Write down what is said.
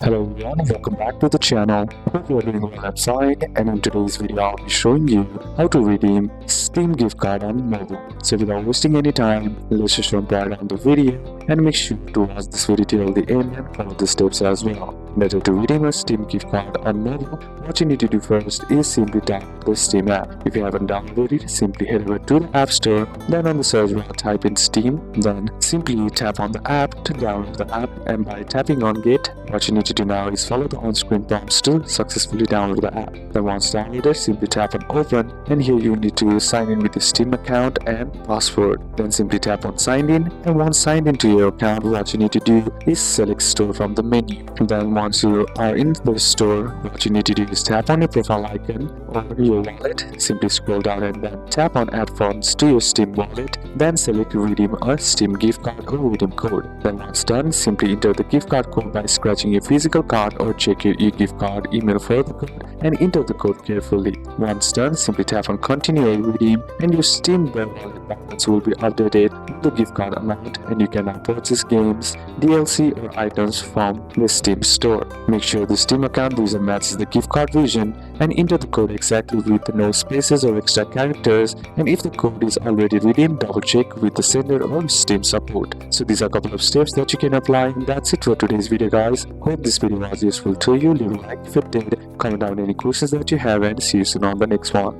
Hello everyone, welcome back to the channel. Hope you are doing well outside, and in today's video I'll be showing you how to redeem Steam gift card on mobile. So without wasting any time, let's just jump right on the video and make sure to watch this video till the end and follow the steps as well. In order to redeem a Steam gift card on mobile, what you need to do first is simply download the Steam app. If you haven't downloaded it, simply head over to the App Store, then on the search bar type in Steam, then simply tap on the app to download the app, and by tapping on Get, what you need to do now is follow the on-screen prompts to successfully download the app. Then once downloaded, simply tap on Open, and here you need to sign in with your Steam account and password. Then simply tap on Sign In, and once signed into your account, what you need to do is select Store from the menu. Then once you are in the store, what you need to do is tap on your profile icon or your wallet. Simply scroll down and then tap on Add Funds to your Steam wallet. Then select Redeem a Steam gift card or redeem code. Then once done, simply enter the gift card code by scratching your physical card or check your e-gift card email for the code and enter the code carefully. Once done, simply tap on Continue or Redeem, and your Steam wallet balance will be updated with the gift card amount, and you can now purchase games, DLC or items from the Steam store. Make sure the Steam account version matches the gift card version and enter the code exactly with no spaces or extra characters, and if the code is already redeemed, double check with the sender or Steam support. So these are a couple of steps that you can apply, and that's it for today's video guys. Hope this video was useful to you. Leave a like if it did, comment down any questions that you have, and see you soon on the next one.